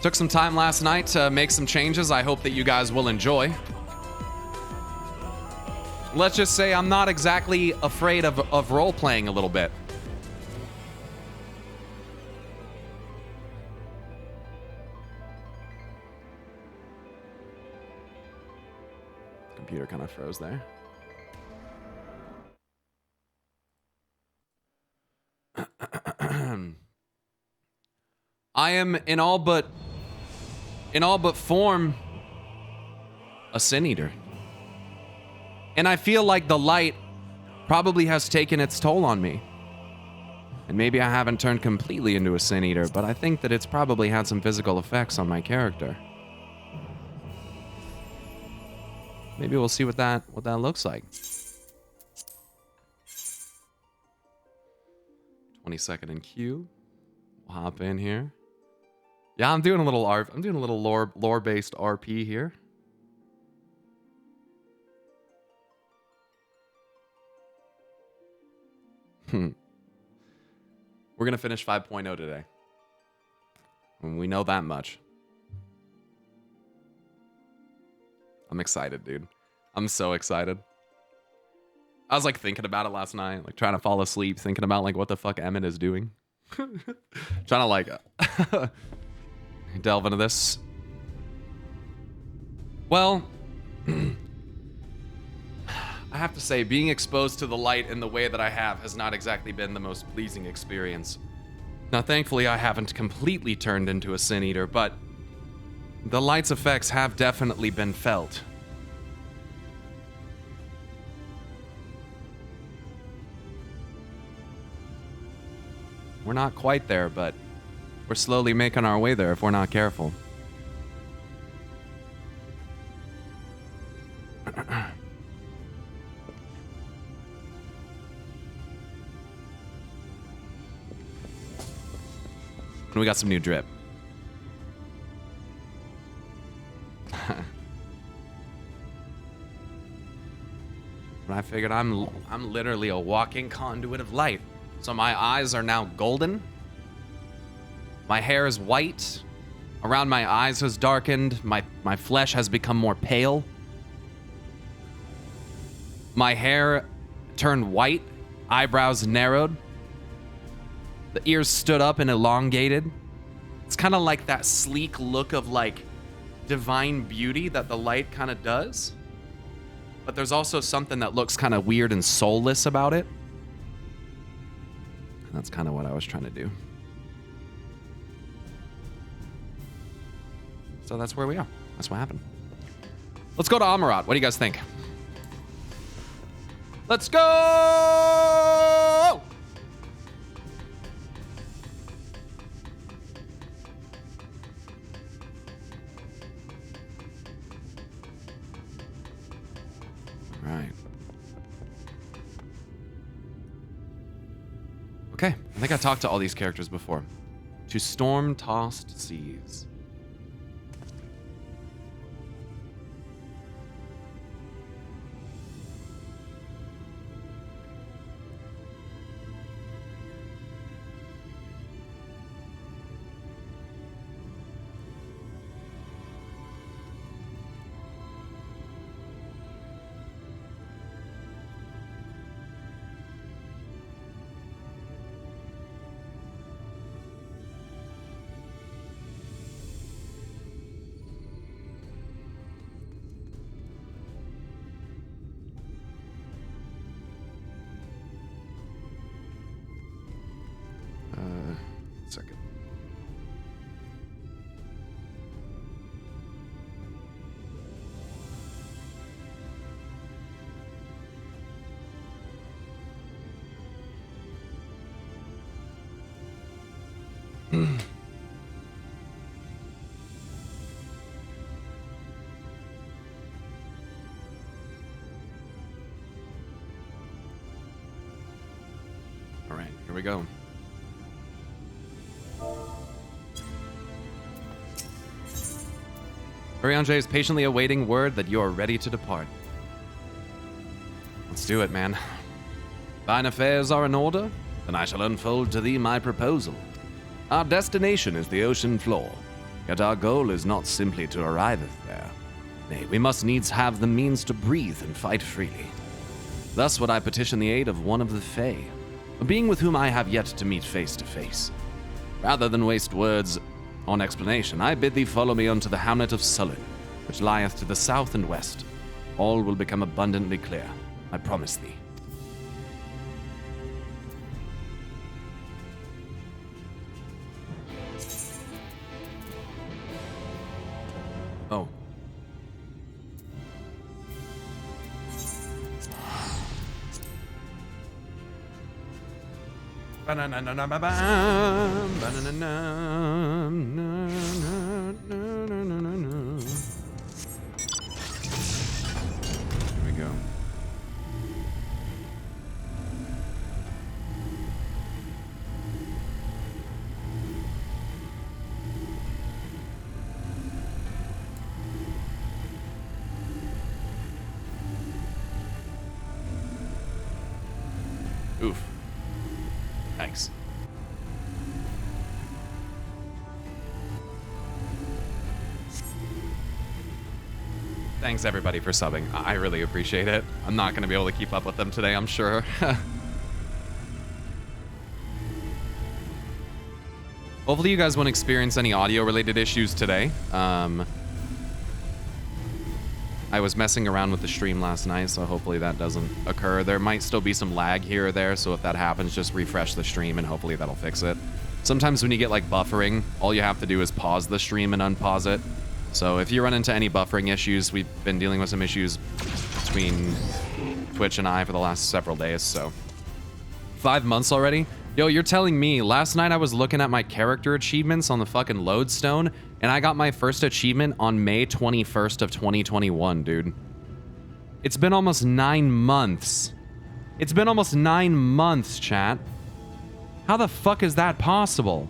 Took some time last night to make some changes I hope that you guys will enjoy. Let's just say I'm not exactly afraid of role-playing a little bit. Computer kind of froze there. I am in all but form a Sin Eater. And I feel like the light probably has taken its toll on me. And maybe I haven't turned completely into a Sin Eater, but I think that it's probably had some physical effects on my character. Maybe we'll see what that looks like. 20-second in queue. We'll hop in here. Yeah, I'm doing a little lore-based RP here. We're gonna finish 5.0 today. And we know that much. I'm excited, dude. I'm so excited. I was like thinking about it last night, like trying to fall asleep, thinking about like what the fuck Emmett is doing. Trying to like delve into this. Well, I have to say, being exposed to the light in the way that I have has not exactly been the most pleasing experience. Now, thankfully, I haven't completely turned into a Sin Eater, but the light's effects have definitely been felt. We're not quite there, but we're slowly making our way there if we're not careful. And we got some new drip. But I figured I'm literally a walking conduit of light. So my eyes are now golden. My hair is white. Around my eyes has darkened. My flesh has become more pale. My hair turned white. Eyebrows narrowed. The ears stood up and elongated. It's kind of like that sleek look of like divine beauty that the light kind of does. But there's also something that looks kind of weird and soulless about it. And that's kind of what I was trying to do. So that's where we are. That's what happened. Let's go to Amarat. What do you guys think? Let's go! Right. Okay, I think I talked to all these characters before. To storm-tossed seas. Second. All right, here we go. Ariange is patiently awaiting word that you are ready to depart. Let's do it, man. Thine affairs are in order, then I shall unfold to thee my proposal. Our destination is the ocean floor. Yet our goal is not simply to arrive there. Nay, we must needs have the means to breathe and fight freely. Thus would I petition the aid of one of the Fae, a being with whom I have yet to meet face to face. Rather than waste words on explanation, I bid thee follow me unto the hamlet of Sullen, which lieth to the south and west. All will become abundantly clear, I promise thee. Oh. Here we go. Oof. Thanks. Thanks everybody for subbing. I really appreciate it. I'm not going to be able to keep up with them today, I'm sure. Hopefully you guys won't experience any audio related issues today. I was messing around with the stream last night, so hopefully that doesn't occur. There might still be some lag here or there, so if that happens, just refresh the stream and hopefully that'll fix it. Sometimes when you get like buffering, all you have to do is pause the stream and unpause it. So if you run into any buffering issues, we've been dealing with some issues between Twitch and I for the last several days, so. 5 months already? Yo, you're telling me, last night I was looking at my character achievements on the fucking lodestone, and I got my first achievement on May 21st of 2021, dude. It's been almost 9 months. It's been almost 9 months, chat. How the fuck is that possible?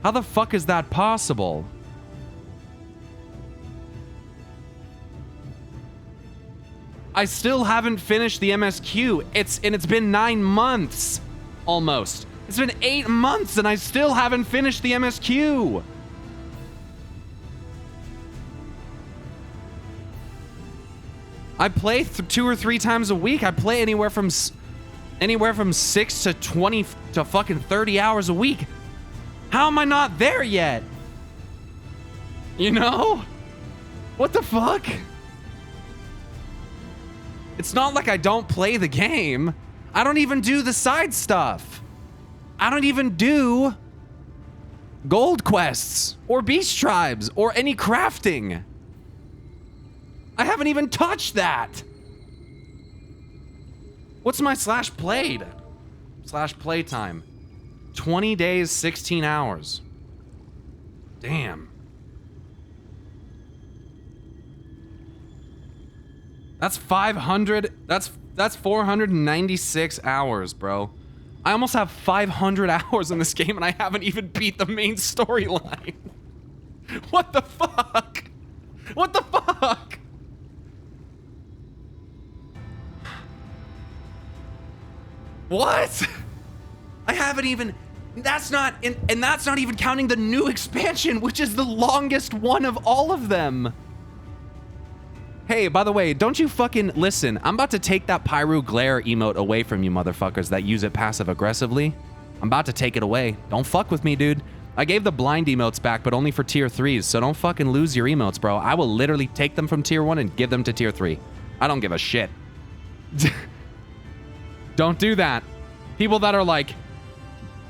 How the fuck is that possible? I still haven't finished the MSQ. It's been 9 months, almost. It's been 8 months and I still haven't finished the MSQ. I play 2 or 3 times a week. I play anywhere from 6 to 20 to fucking 30 hours a week. How am I not there yet? You know? What the fuck? It's not like I don't play the game. I don't even do the side stuff. I don't even do gold quests or beast tribes or any crafting. I haven't even touched that. What's my /played? /playtime. 20 days, 16 hours. Damn. That's 500. That's 496 hours, bro. I almost have 500 hours in this game and I haven't even beat the main storyline. What the fuck? What the fuck? What? I haven't even... That's not... And that's not even counting the new expansion, which is the longest one of all of them. Hey, by the way, don't you fucking... Listen, I'm about to take that Pyro Glare emote away from you motherfuckers that use it passive-aggressively. I'm about to take it away. Don't fuck with me, dude. I gave the blind emotes back, but only for tier 3s, so don't fucking lose your emotes, bro. I will literally take them from tier 1 and give them to tier 3. I don't give a shit. Don't do that. People that are like...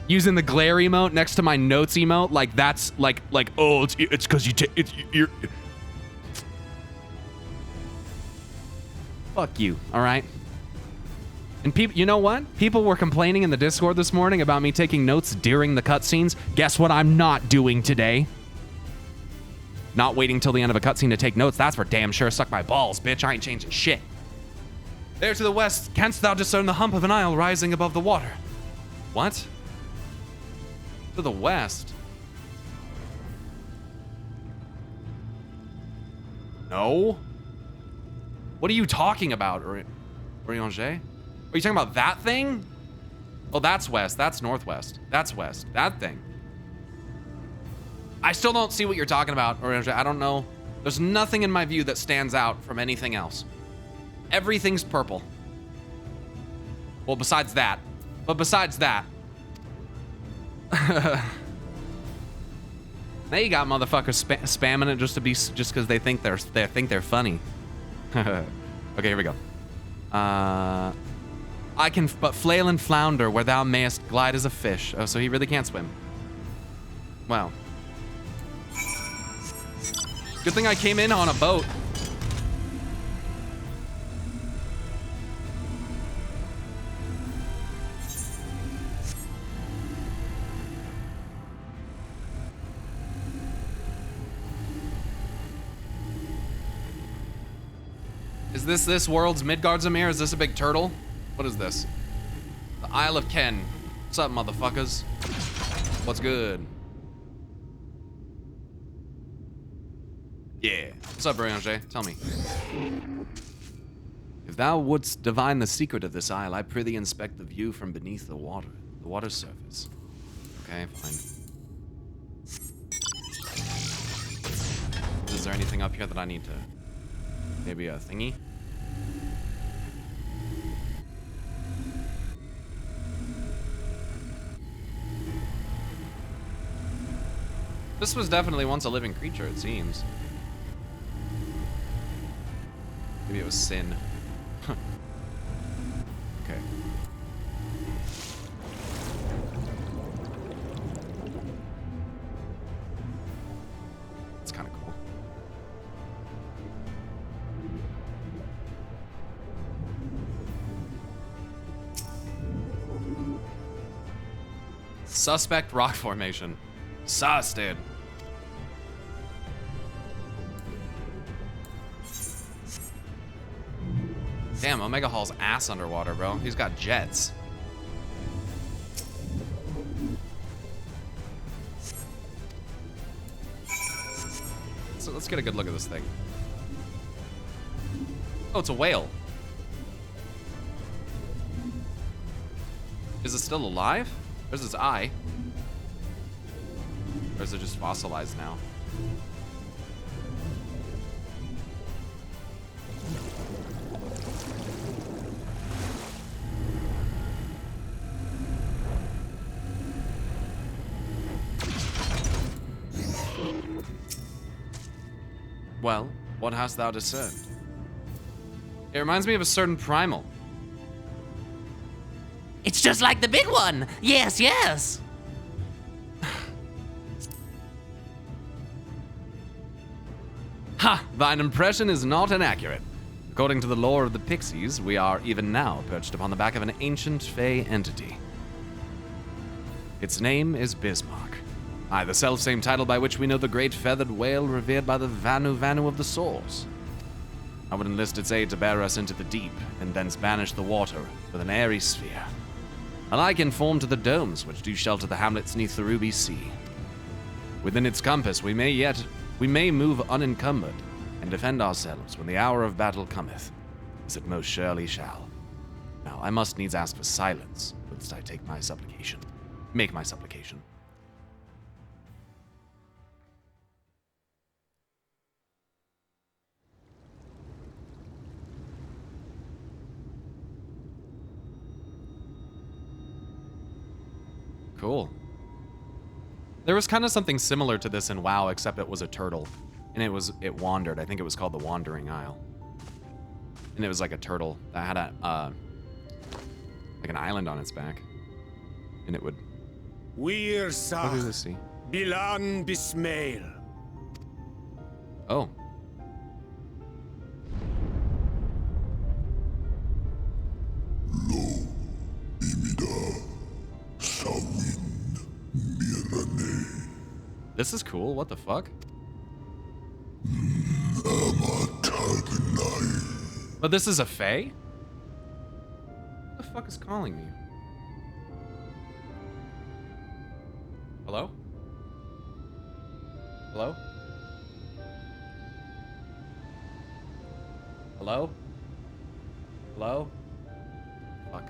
using the glare emote next to my notes emote, like that's like oh, it's because you're fuck you, all right? And people, you know what? People were complaining in the Discord this morning about me taking notes during the cutscenes. Guess what I'm not doing today? Not waiting till the end of a cutscene to take notes. That's for damn sure. Suck my balls, bitch. I ain't changing shit. There to the west, canst thou discern the hump of an isle rising above the water? What? To the west? No? What are you talking about, Oriange? Are you talking about that thing? Oh, that's west. That's northwest. That's west. That thing. I still don't see what you're talking about, Orange. I don't know. There's nothing in my view that stands out from anything else. Everything's purple. Well, besides that. But besides that. Now you got motherfuckers spamming it just because they think they're funny. Okay, here we go. I can but flail and flounder where thou mayest glide as a fish. Oh, so he really can't swim. Wow. Good thing I came in on a boat. Is this world's Midgard's-Amir? Is this a big turtle? What is this? The Isle of Ken. What's up, motherfuckers? What's good? Yeah. What's up, Briange? Tell me. If thou wouldst divine the secret of this isle, I prithee inspect the view from beneath the water surface. Okay, fine. Is there anything up here that I need to... Maybe a thingy? This was definitely once a living creature, it seems. Maybe it was sin. Okay. It's kind of cool. Suspect rock formation. Sus, dude. Damn, Omega Hall's ass underwater, bro. He's got jets. So let's get a good look at this thing. Oh, it's a whale. Is it still alive? Where's its eye? Or is it just fossilized now? Well, what hast thou discerned? It reminds me of a certain primal. It's just like the big one. Yes, yes. Ha! Thine impression is not inaccurate. According to the lore of the Pixies, we are even now perched upon the back of an ancient Fey entity. Its name is Bismarck. Aye, the self-same title by which we know the great feathered whale revered by the Vanu of the Source. I would enlist its aid to bear us into the deep, and thence banish the water with an airy sphere. Alike in form to the domes which do shelter the hamlets neath the ruby sea. Within its compass we may move unencumbered, and defend ourselves when the hour of battle cometh, as it most surely shall. Now I must needs ask for silence, whilst I make my supplication. Cool. There was kind of something similar to this in WoW, except it was a turtle. And it wandered. I think it was called the Wandering Isle. And it was like a turtle that had a, like an island on its back. And it would... What do this see? Bilan Bismail. Oh. This is cool. What the fuck? But this is a Fae? What the fuck is calling me? Hello? Hello? Hello? Hello? Fuck.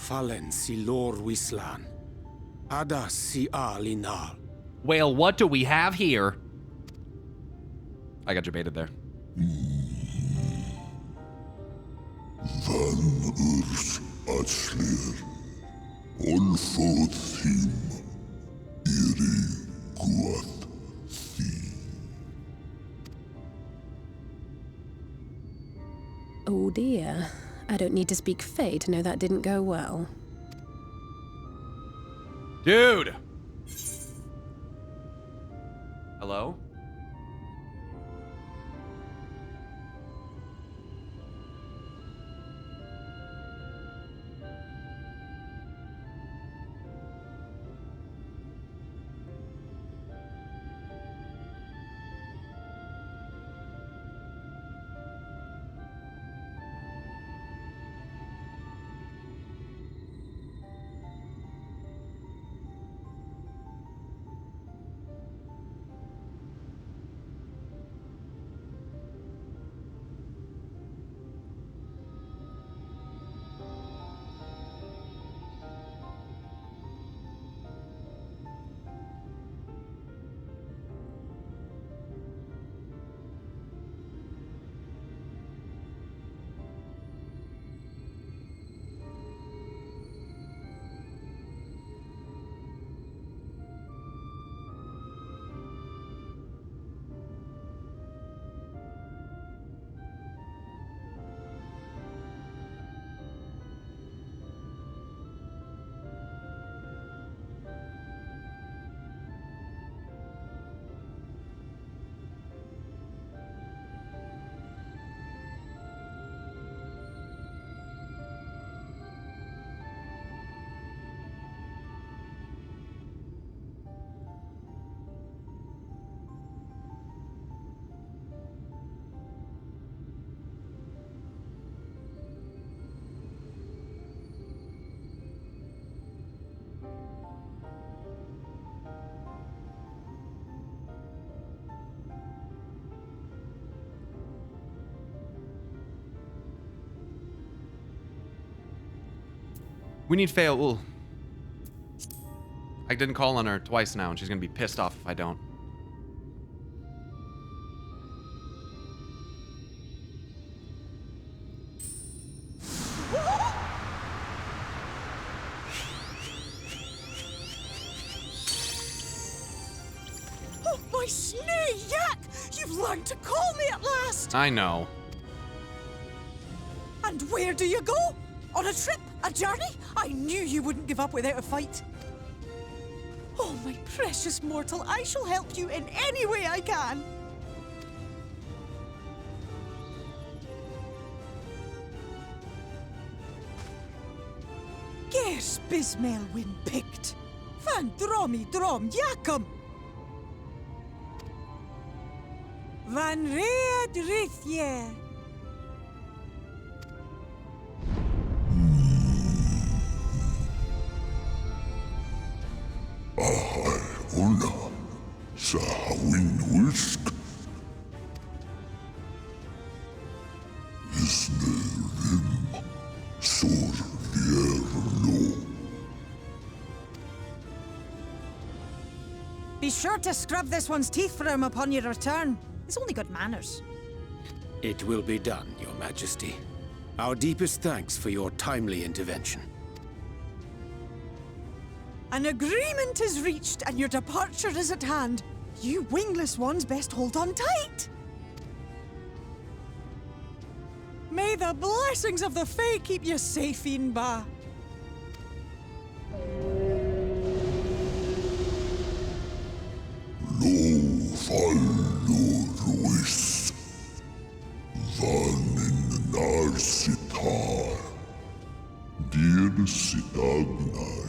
fallen si lor wislan. Ada si alinal. Well, what do we have here? I got you baited there. Van urs atslir. Olfod thim. Iri guath thi. Oh dear. I don't need to speak Fey to know that didn't go well. Dude! Hello? We need fail. Ooh. I didn't call on her twice now, and she's gonna be pissed off if I don't. Oh, my snay yak! You've learned to call me at last! I know. And where do you go? On a trip? A journey? I knew you wouldn't give up without a fight. Oh, my precious mortal, I shall help you in any way I can. Gers Bismael win picked. Van dromi drom yakum. Van red rithye. Una. Sahawin whisk. Isne rim. Sor vierlo. Be sure to scrub this one's teeth for him upon your return. It's only good manners. It will be done, Your Majesty. Our deepest thanks for your timely intervention. An agreement is reached and your departure is at hand. You wingless ones best hold on tight. May the blessings of the Fae keep you safe, Inba. Lo fallo ruis. Van in narsitar. Dir sitagnai.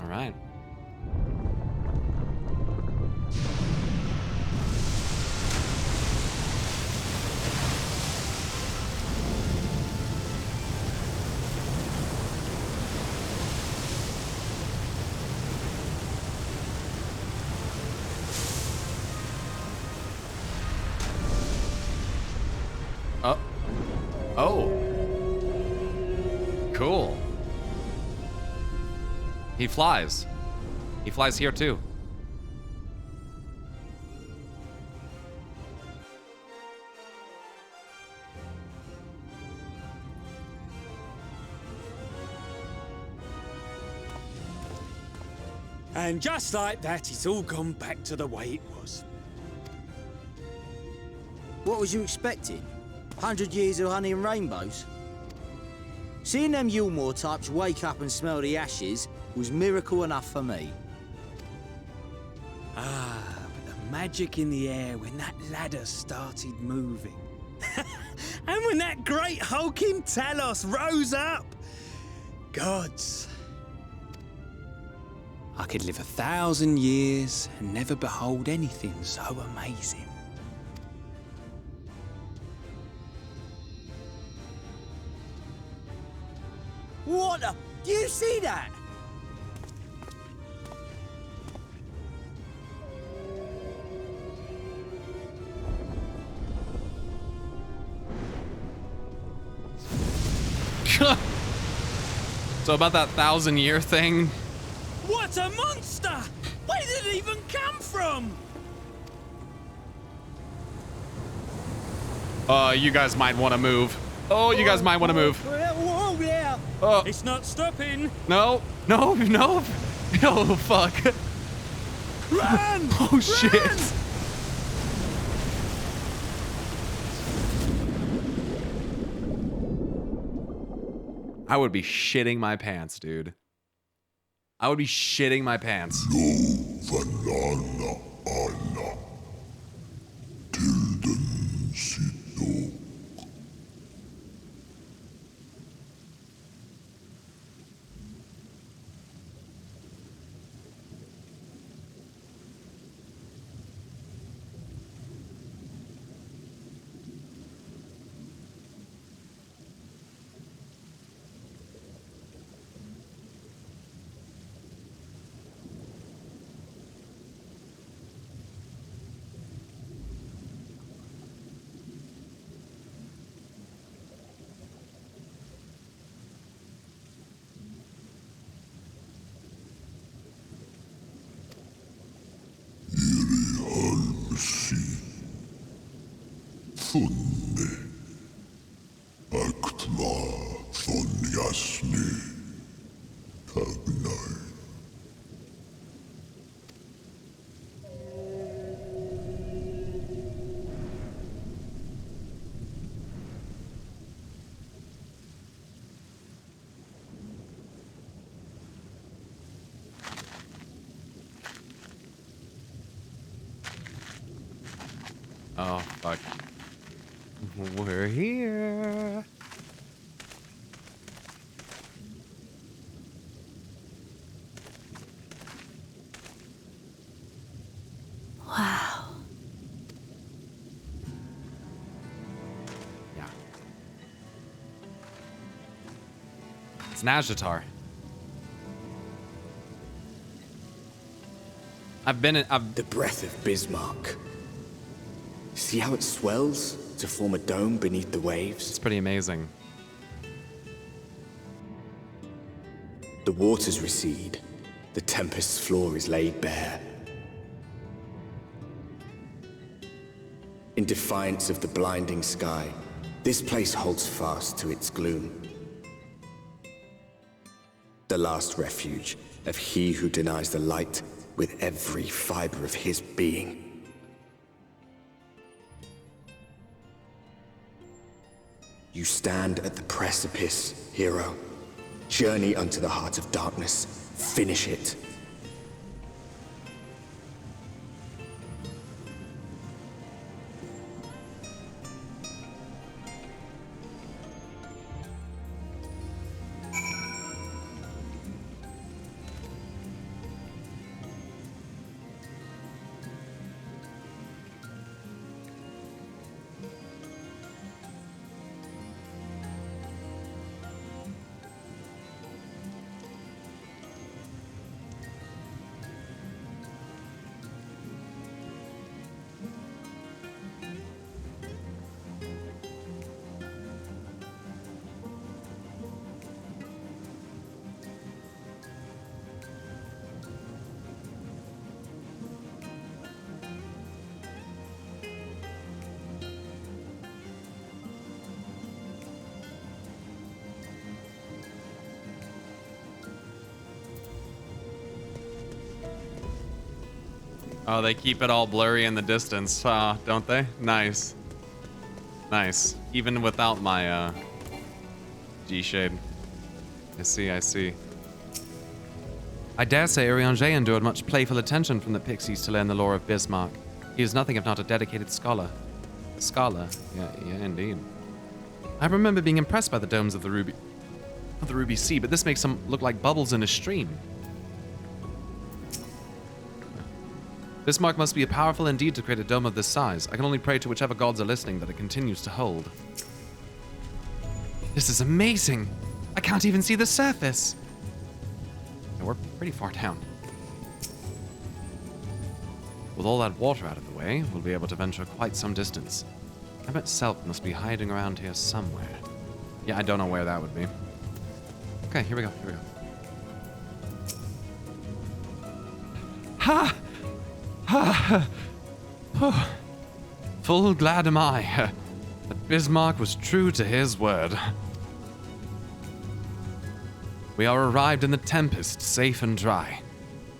All right. Oh. Cool. He flies. He flies here too. And just like that, it's all gone back to the way it was. What was you expecting? 100 years of honey and rainbows? Seeing them Yulmore types wake up and smell the ashes was miracle enough for me. Ah, but the magic in the air when that ladder started moving. And when that great hulking Talos rose up. Gods. I could live 1,000 years and never behold anything so amazing. What the? Do you see that? So about that 1,000-year thing. What a monster! Where did it even come from? You guys might want to move. Oh, you guys might want to move. Whoa, yeah. It's not stopping. No, no, no. Oh, fuck. Run! Oh, shit. I would be shitting my pants, dude. I would be shitting my pants. Vanana Ana Tilden Sito. Funne Aktma von Jasni Tagnai. Oh, fuck. We're here. Wow. Yeah. It's Nazjatar. The breath of Bismarck. See how it swells to form a dome beneath the waves? It's pretty amazing. The waters recede. The Tempest's floor is laid bare. In defiance of the blinding sky, this place holds fast to its gloom. The last refuge of he who denies the light with every fiber of his being. You stand at the precipice, hero. Journey unto the heart of darkness. Finish it. Oh, they keep it all blurry in the distance, don't they? Nice. Nice. Even without my, G-shade. I see, I see. I dare say Urianger endured much playful attention from the pixies to learn the lore of Bismarck. He is nothing if not a dedicated scholar. A scholar? Yeah, indeed. I remember being impressed by the domes of the Ruby Sea, but this makes them look like bubbles in a stream. Bismarck must be powerful indeed to create a dome of this size. I can only pray to whichever gods are listening that it continues to hold. This is amazing! I can't even see the surface! Yeah, we're pretty far down. With all that water out of the way, we'll be able to venture quite some distance. Emmett Selk must be hiding around here somewhere. Yeah, I don't know where that would be. Okay, here we go. Ha! Ha! Oh. Full glad am I that Bismarck was true to his word. We are arrived in the Tempest, safe and dry.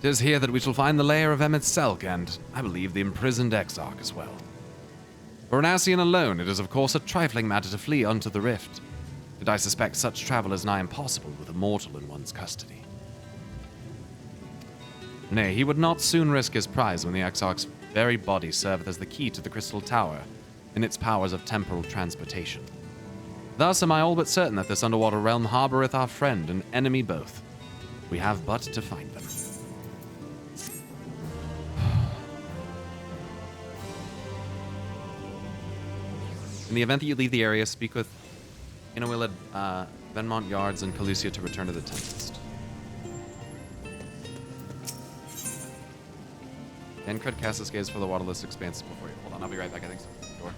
'Tis here that we shall find the lair of Emmett Selk and, I believe, the imprisoned Exarch as well. For an Ascian alone, it is of course a trifling matter to flee unto the rift. Yet I suspect such travel is nigh impossible with a mortal in one's custody. Nay, he would not soon risk his prize when the Exarch's very body serveth as the key to the Crystal Tower in its powers of temporal transportation. Thus am I all but certain that this underwater realm harboreth our friend and enemy both. We have but to find them. In the event that you leave the area, speak with Inawilla, Venmont Yards, and Calusia to return to the Tempest. Encred cast his gaze for the waterless expanse before you. Hold on, I'll be right back, I think so. Door.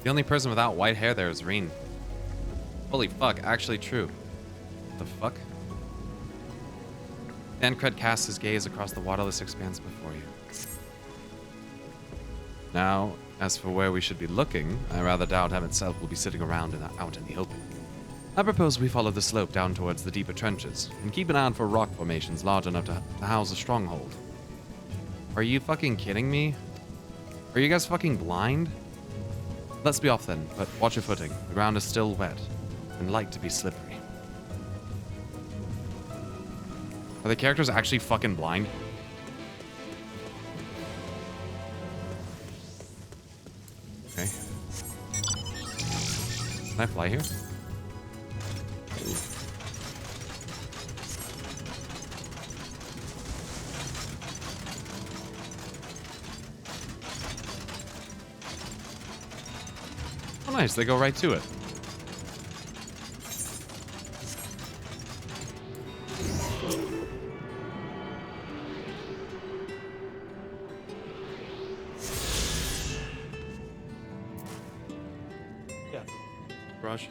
The only person without white hair there is Reen. Holy fuck, actually true. What the fuck? Thancred casts his gaze across the waterless expanse before you. Now, as for where we should be looking, I rather doubt Hem itself will be sitting around out in the open. I propose we follow the slope down towards the deeper trenches, and keep an eye out for rock formations large enough to house a stronghold. Are you fucking kidding me? Are you guys fucking blind? Let's be off then, but watch your footing. The ground is still wet, and like to be slippery. Are the characters actually fucking blind? Okay. Can I fly here? Oh, nice. They go right to it. Yeah. Brush.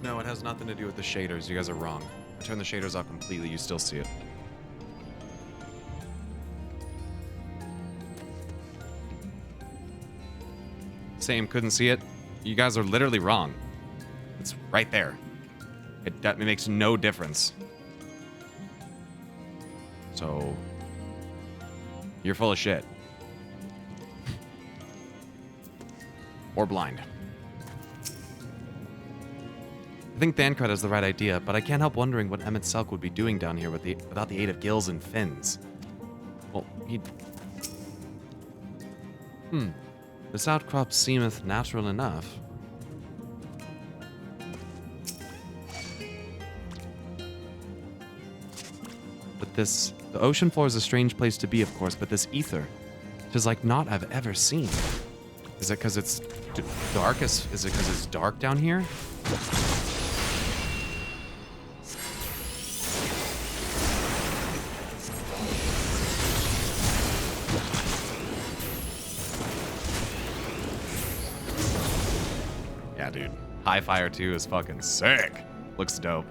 No, it has nothing to do with the shaders. You guys are wrong. I turn the shaders off completely, you still see it. Same, couldn't see it. You guys are literally wrong. It's right there. It makes no difference. So, you're full of shit. Or blind. I think Thancred has the right idea, but I can't help wondering what Emmett Selk would be doing down here without the aid of gills and fins. Well, he'd... This outcrop seemeth natural enough. But the ocean floor is a strange place to be, of course, but this ether, 'tis like naught I've ever seen. Is it because it's dark? Is it because it's dark down here? Yeah, dude. High Fire 2 is fucking sick. Looks dope.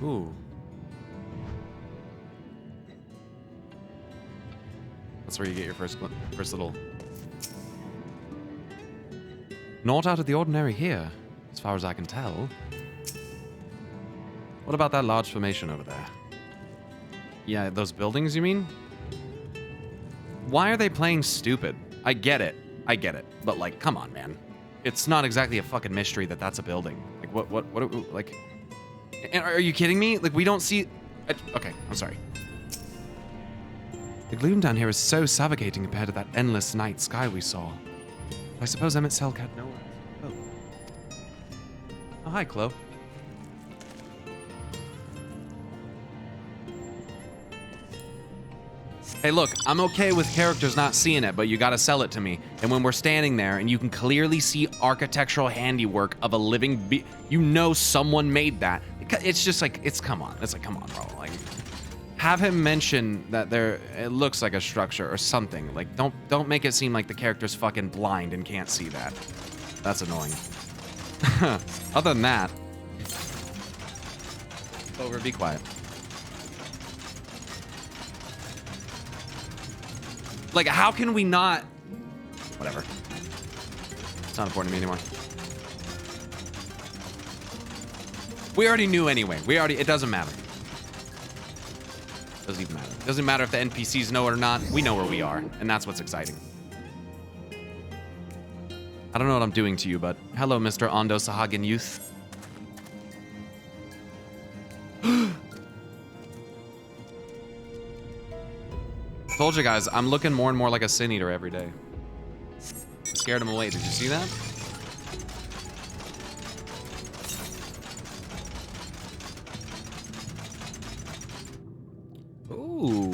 Ooh. That's where you get your first little... Naught out of the ordinary here, as far as I can tell. What about that large formation over there? Yeah, those buildings, you mean? Why are they playing stupid? I get it. But, like, come on, man. It's not exactly a fucking mystery that that's a building. Like, what, like... Are you kidding me? Like, we don't see... Okay, I'm sorry. The gloom down here is so suffocating compared to that endless night sky we saw. I suppose Emmett Selk had nowhere. Oh, hi, Chloe. Hey, look, I'm okay with characters not seeing it, but you gotta sell it to me. And when we're standing there and you can clearly see architectural handiwork of a living you know someone made that. It's just like, come on. It's like, come on, bro. Like, have him mention that it looks like a structure or something. Like, don't make it seem like the character's fucking blind and can't see that. That's annoying. Other than that, over, be quiet. Like, how can we not? Whatever. It's not important to me anymore. We already knew anyway. It doesn't matter. Doesn't even matter. Doesn't matter if the NPCs know it or not. We know where we are, and that's what's exciting. I don't know what I'm doing to you, but hello, Mr. Ondo Sahagan youth. Told you guys, I'm looking more and more like a sin eater every day. I scared him away. Did you see that? Ooh.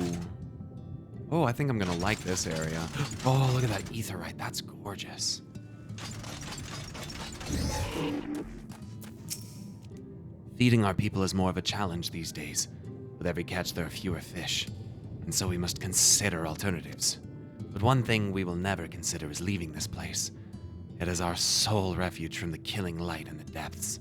Oh, I think I'm gonna like this area. Oh, look at that etherite. That's gorgeous. Feeding our people is more of a challenge these days. With every catch, there are fewer fish. And so we must consider alternatives. But one thing we will never consider is leaving this place. It is our sole refuge from the killing light in the depths.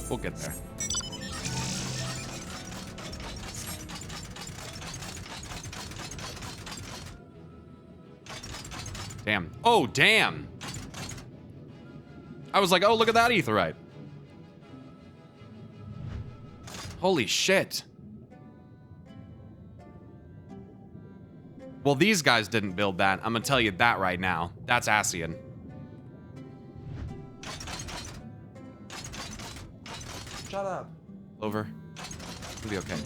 We'll get there. Damn. Oh, damn. I was like, oh, look at that etherite. Holy shit. Well, these guys didn't build that. I'm gonna tell you that right now. That's Asian. Shut up. Over. It'll be okay.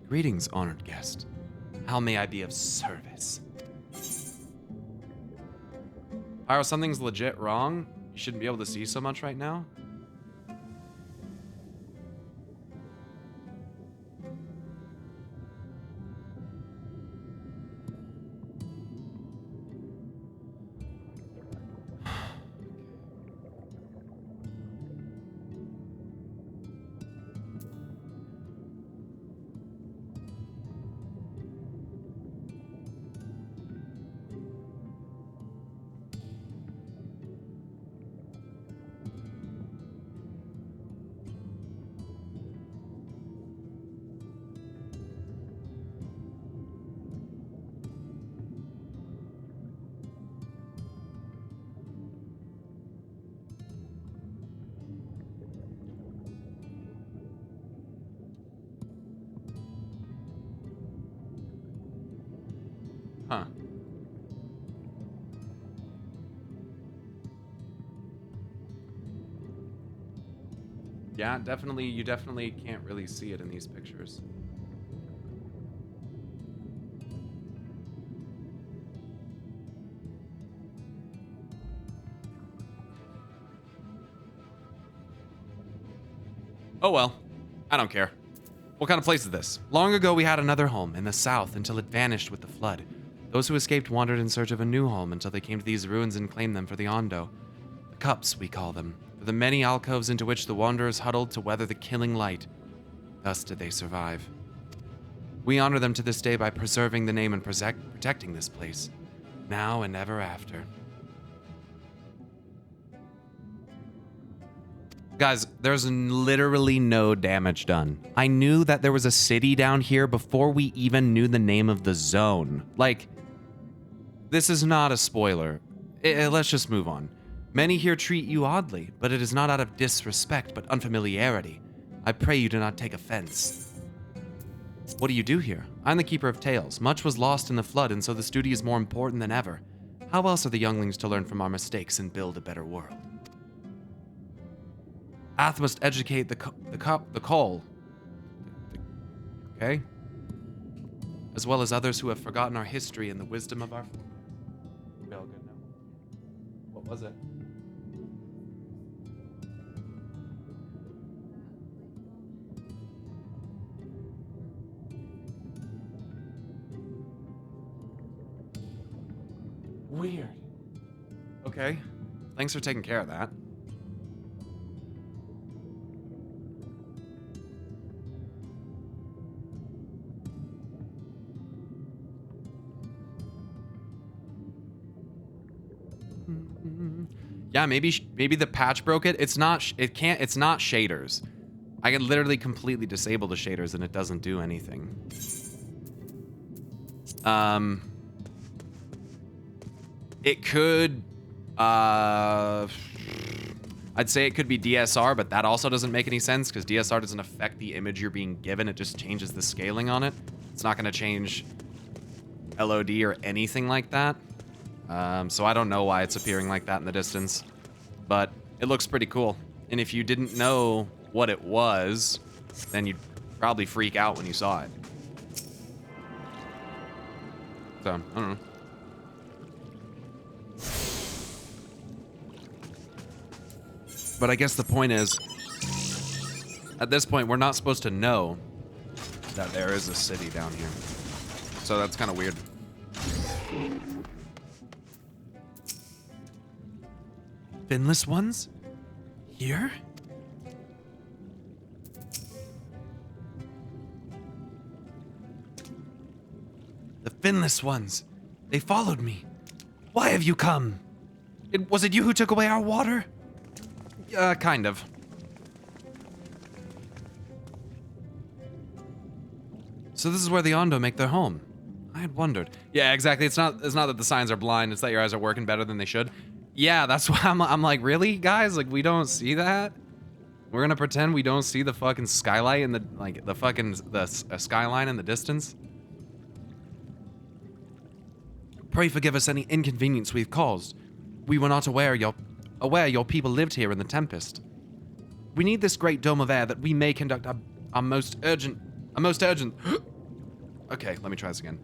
Greetings, honored guest. How may I be of service? Pyro, something's legit wrong. You shouldn't be able to see so much right now. Huh. Yeah, definitely, you definitely can't really see it in these pictures. Oh well, I don't care. What kind of place is this? Long ago we had another home in the south until it vanished with the flood. Those who escaped wandered in search of a new home until they came to these ruins and claimed them for the Ondo. The cups, we call them, for the many alcoves into which the wanderers huddled to weather the killing light. Thus did they survive. We honor them to this day by preserving the name and protecting this place. now and ever after. Guys, there's literally no damage done. I knew that there was a city down here before we even knew the name of the zone. Like, this is not a spoiler. Let's just move on. Many here treat you oddly, but it is not out of disrespect, but unfamiliarity. I pray you do not take offense. What do you do here? I'm the Keeper of Tales. Much was lost in the flood, and so this duty is more important than ever. How else are the younglings to learn from our mistakes and build a better world? Ath must educate the call. Okay? As well as others who have forgotten our history and the wisdom of our... We all good now? What was it? Weird. Okay. Thanks for taking care of that. Yeah, maybe the patch broke it. It's not shaders. I can literally completely disable the shaders and it doesn't do anything. It could I'd say it could be DSR, but that also doesn't make any sense because DSR doesn't affect the image you're being given. It just changes the scaling on it. It's not going to change LOD or anything like that. So I don't know why it's appearing like that in the distance, but it looks pretty cool. And if you didn't know what it was, then you'd probably freak out when you saw it. So, I don't know. But I guess the point is, at this point, we're not supposed to know that there is a city down here. So that's kind of weird. Finless ones? Here? The finless ones. They followed me. Why have you come? Was it you who took away our water? Kind of. So this is where the Ondo make their home. I had wondered. Yeah, exactly. It's not that the signs are blind, it's that your eyes are working better than they should. Yeah, that's why I'm like, really, guys? Like, we don't see that? We're gonna pretend we don't see the fucking skylight in the, like, the skyline in the distance? Pray forgive us any inconvenience we've caused. We were not aware your people lived here in the Tempest. We need this great dome of air that we may conduct a most urgent... Okay, let me try this again.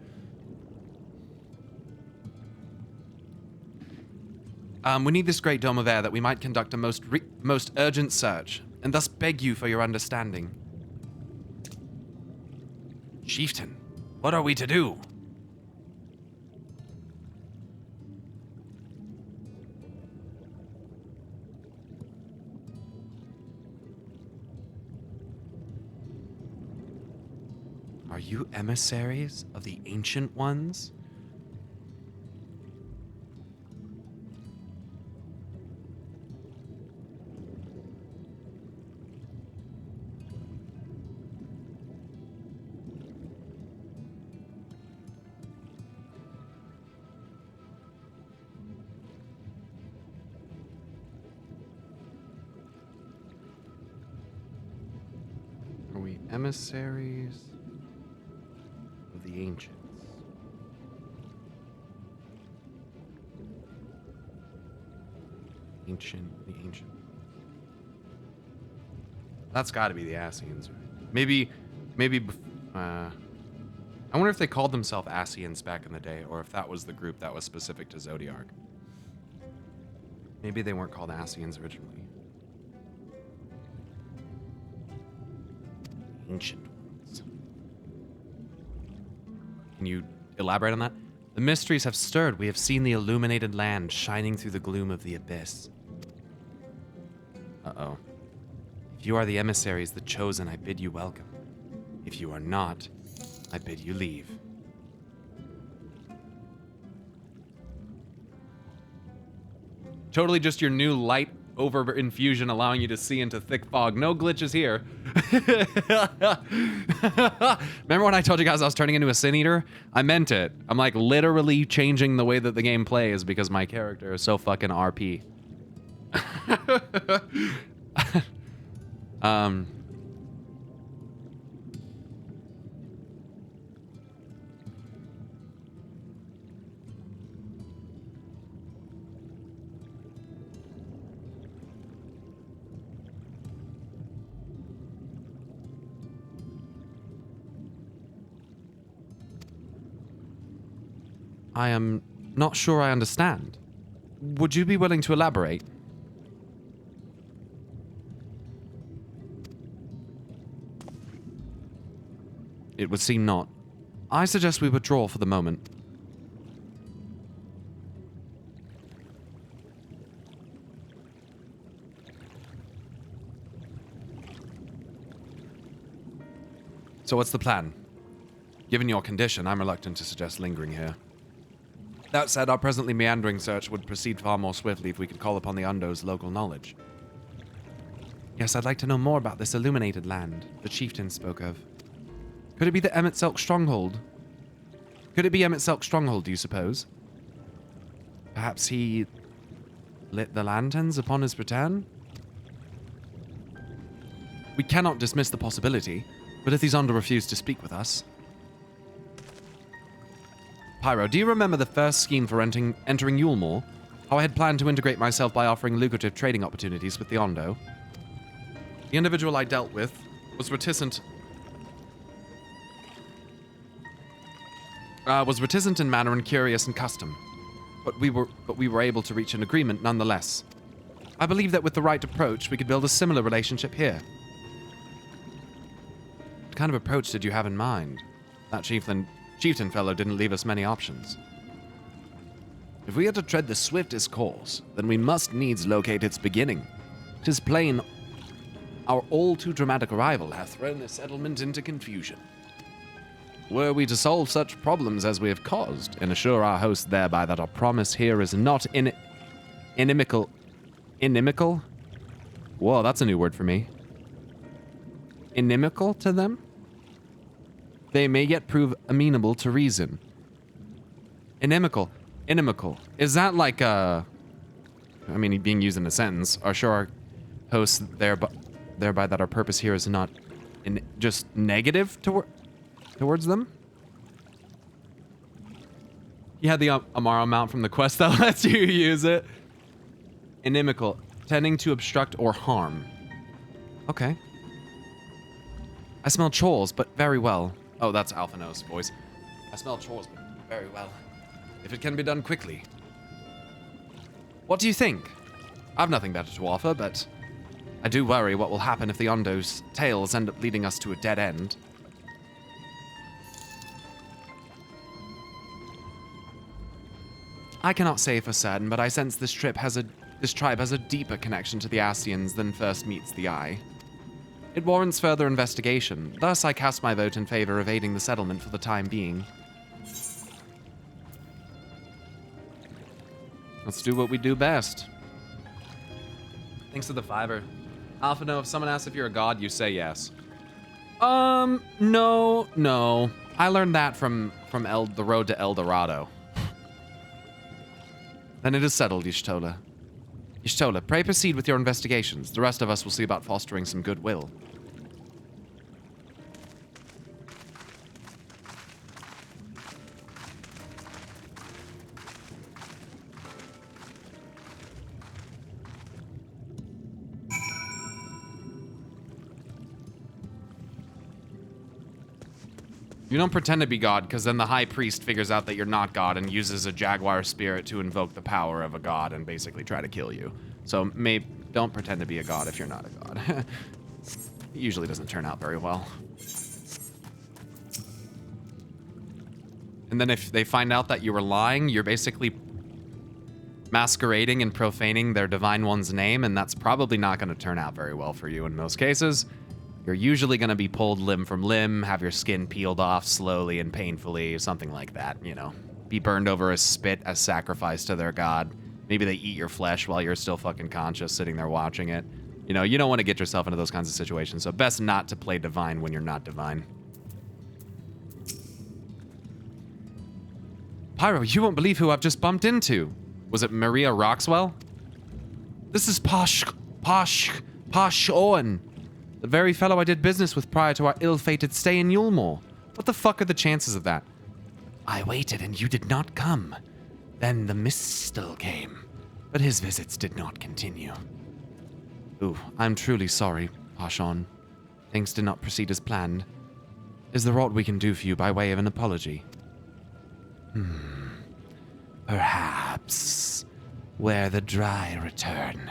We need this great dome of air that we might conduct a most urgent search, and thus beg you for your understanding. Chieftain, what are we to do? Are you emissaries of the Ancient Ones? Are we emissaries of the Ancients? The Ancient. That's got to be the Ascians, right? Maybe, I wonder if they called themselves Ascians back in the day, or if that was the group that was specific to Zodiark. Maybe they weren't called Ascians originally. Ancient Ones. Can you elaborate on that? The mysteries have stirred. We have seen the illuminated land shining through the gloom of the abyss. Uh-oh. If you are the emissaries, the chosen, I bid you welcome. If you are not, I bid you leave. Totally just your new light over infusion allowing you to see into thick fog. No glitches here. Remember when I told you guys I was turning into a Sin Eater? I meant it. I'm like literally changing the way that the game plays because my character is so fucking RP. I am not sure I understand. Would you be willing to elaborate? It would seem not. I suggest we withdraw for the moment. So what's the plan? Given your condition, I'm reluctant to suggest lingering here. That said, our presently meandering search would proceed far more swiftly if we could call upon the Ondo's local knowledge. Yes, I'd like to know more about this illuminated land the Chieftain spoke of. Could it be the Emetselk stronghold? Could it be Emetselk stronghold, do you suppose? Perhaps he lit the lanterns upon his return? We cannot dismiss the possibility, but if these Ondo refuse to speak with us... Pyro, do you remember the first scheme for entering Yulemoor? How I had planned to integrate myself by offering lucrative trading opportunities with the Ondo? The individual I dealt with was reticent in manner and curious in custom, but we were able to reach an agreement nonetheless. I believe that with the right approach, we could build a similar relationship here. What kind of approach did you have in mind? That Chieftain fellow didn't leave us many options. If we are to tread the swiftest course, then we must needs locate its beginning. 'Tis plain our all-too-dramatic arrival hath thrown the settlement into confusion. Were we to solve such problems as we have caused, and assure our host thereby that our promise here is not inimical... Inimical? Whoa, that's a new word for me. Inimical to them? They may yet prove amenable to reason. Inimical. Is that like a... I mean, being used in a sentence. Assure our hosts thereby that our purpose here is not just negative towards them? You had the Amaro mount from the quest that lets you use it. Inimical. Tending to obstruct or harm. Okay. I smell chores, but very well. Oh, that's Alphino's voice. I smell chores, but very well. If it can be done quickly. What do you think? I've nothing better to offer, but I do worry what will happen if the Ondo's tales end up leading us to a dead end. I cannot say for certain, but I sense this tribe has a deeper connection to the Ascians than first meets the eye. It warrants further investigation, thus I cast my vote in favor of aiding the settlement for the time being. Let's do what we do best. Thanks to the $5. Alphino, if someone asks if you're a god, you say yes. No. I learned that from the road to El Dorado. Then it is settled, Y'shtola. Y'shtola, pray proceed with your investigations. The rest of us will see about fostering some goodwill. You don't pretend to be God, because then the High Priest figures out that you're not God and uses a jaguar spirit to invoke the power of a god and basically try to kill you. So don't pretend to be a god if you're not a god. It usually doesn't turn out very well. And then if they find out that you were lying, you're basically masquerading and profaning their Divine One's name, and that's probably not going to turn out very well for you in most cases. You're usually going to be pulled limb from limb, have your skin peeled off slowly and painfully, something like that, you know. Be burned over a spit as sacrifice to their god. Maybe they eat your flesh while you're still fucking conscious, sitting there watching it. You know, you don't want to get yourself into those kinds of situations, so best not to play divine when you're not divine. Pyro, you won't believe who I've just bumped into. Was it Maria Roxwell? This is Posh Owen, the very fellow I did business with prior to our ill-fated stay in Yulmore. What the fuck are the chances of that? I waited and you did not come. Then the Mistle came, but his visits did not continue. Ooh, I'm truly sorry, Pashon. Things did not proceed as planned. Is there aught we can do for you by way of an apology? Perhaps. Where the dry return.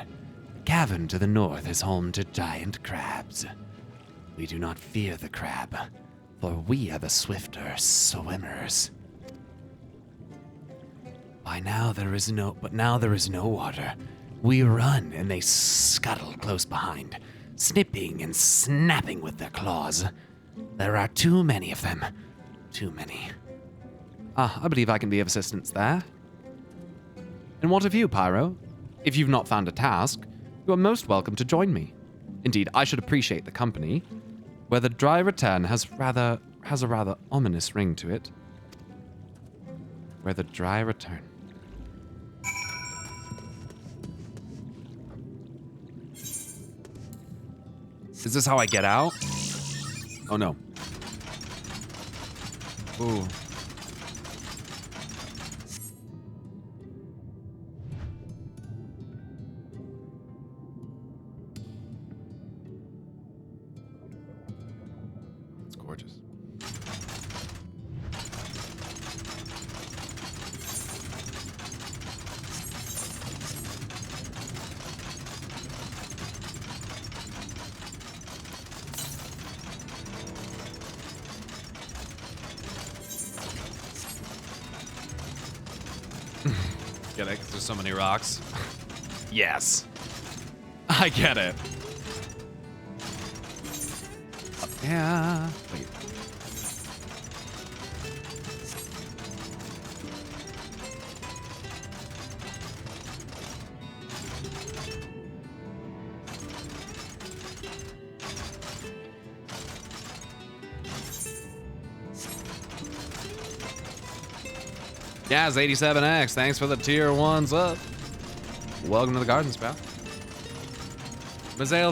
Cavern to the north is home to giant crabs. We do not fear the crab, for we are the swifter swimmers. Now there is no water. We run and they scuttle close behind, snipping and snapping with their claws. There are too many of them. Too many. I believe I can be of assistance there. And what of you, Pyro? If you've not found a task, you are most welcome to join me. Indeed, I should appreciate the company, where the dry return has a rather ominous ring to it. Where the dry return. Is this how I get out? Oh no. Ooh. It's gorgeous. Get it? 'Cause there's so many rocks. Yes. I get it. Yeah. Wait. Yaz 87X, thanks for the tier 1s up. Welcome to the garden, Sprout. Mazael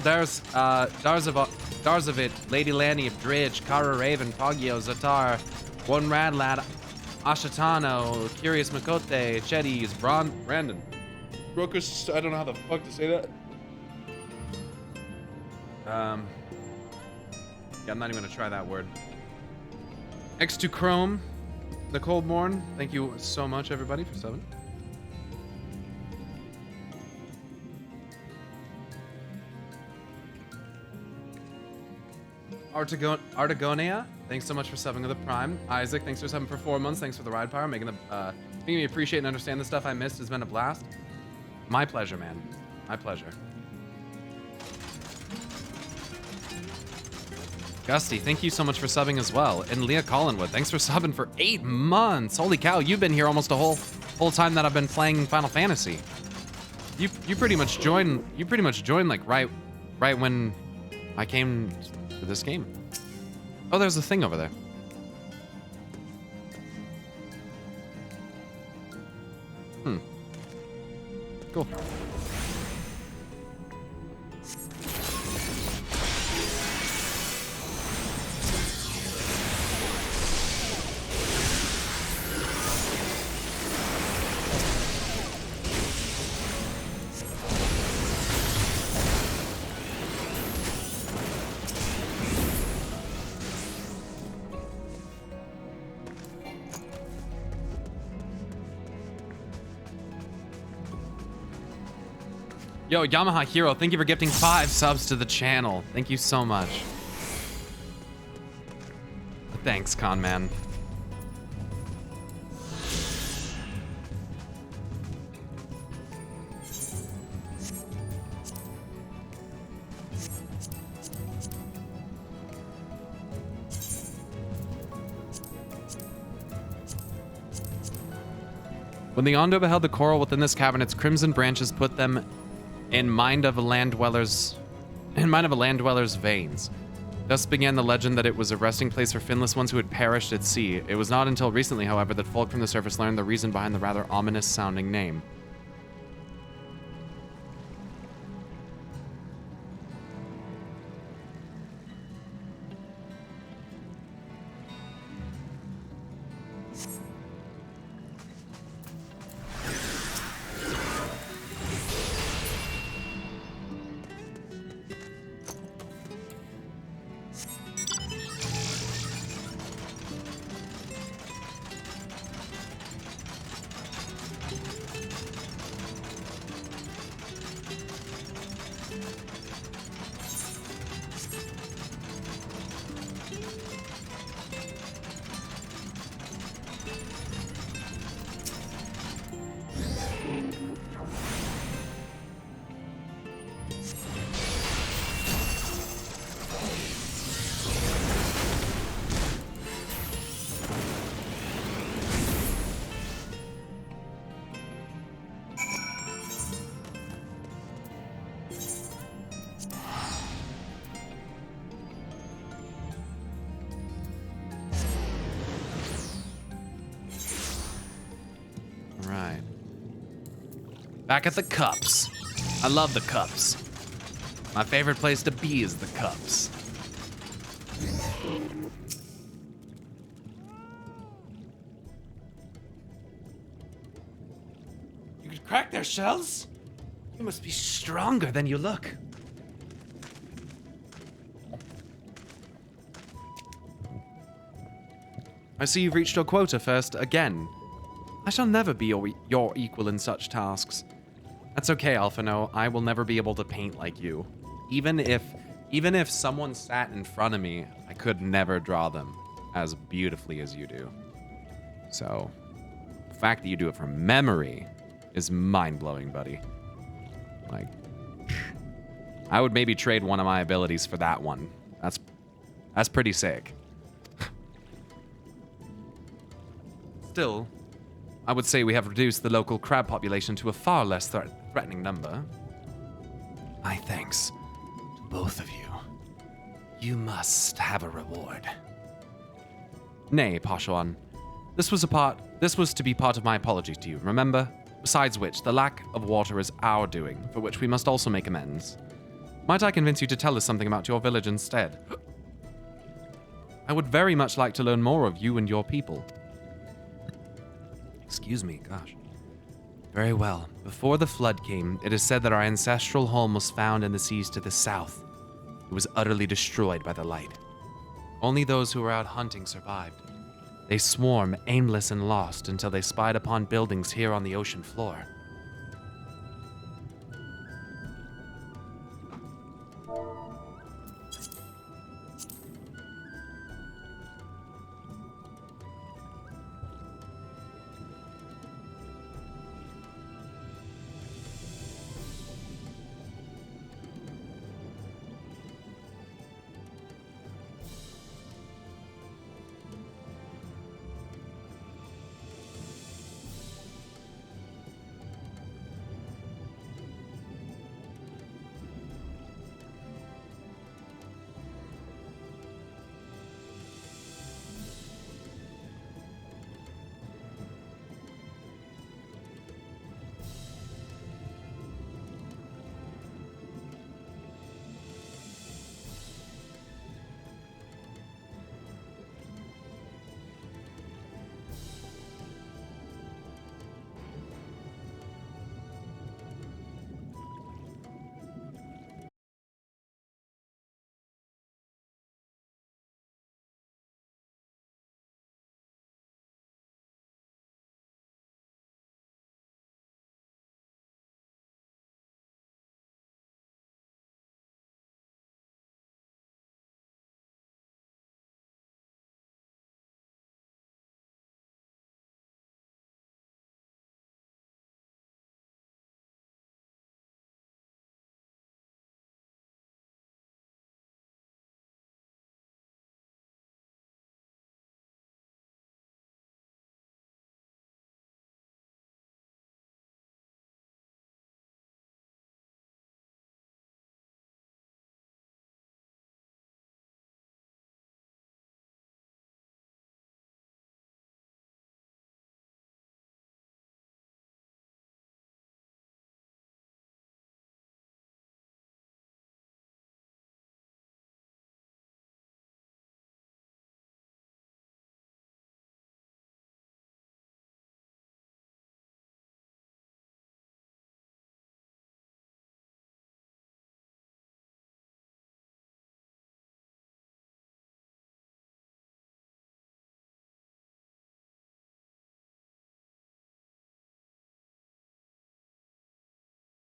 Darzavit, Lady Lanny of Dridge, Kara Raven, Pogio, Zatar, One Rad Lad, Ashatano, Curious Makote, Chetties, Brandon. Brokus, I don't know how the fuck to say that. Yeah, I'm not even gonna try that word. X2 Chrome, Nicole Bourne, thank you so much, everybody, for subbing. Artagonia, thanks so much for subbing with the Prime. Isaac, thanks for subbing for 4 months. Thanks for the ride power, making me appreciate and understand the stuff I missed. Has been a blast. My pleasure, man. My pleasure. Gusty, thank you so much for subbing as well. And Leah Collinwood, thanks for subbing for 8 months. Holy cow, you've been here almost a whole time that I've been playing Final Fantasy. You pretty much joined like right when I came to this game. Oh, there's a thing over there. Cool. Yo, Yamaha Hero, thank you for gifting 5 subs to the channel. Thank you so much. Thanks, Con Man. When the Ondo beheld the coral within this cavern, its crimson branches put them in mind of a land dweller's veins. Thus began the legend that it was a resting place for finless ones who had perished at sea. It was not until recently, however, that folk from the surface learned the reason behind the rather ominous sounding name. Back at the cups. I love the cups. My favorite place to be is the cups. You could crack their shells? You must be stronger than you look. I see you've reached your quota first again. I shall never be your equal in such tasks. That's okay, Alphino. I will never be able to paint like you. Even if someone sat in front of me, I could never draw them as beautifully as you do. So, the fact that you do it from memory is mind-blowing, buddy. Like, I would maybe trade one of my abilities for that one. That's pretty sick. Still, I would say we have reduced the local crab population to a far less threatening number. My thanks to both of you. You must have a reward. Nay, Pashuan. This was to be part of my apology to you, remember? Besides which, the lack of water is our doing, for which we must also make amends. Might I convince you to tell us something about your village instead? I would very much like to learn more of you and your people. Excuse me, gosh. Very well. Before the flood came, it is said that our ancestral home was found in the seas to the south. It was utterly destroyed by the light. Only those who were out hunting survived. They swarm, aimless and lost, until they spied upon buildings here on the ocean floor.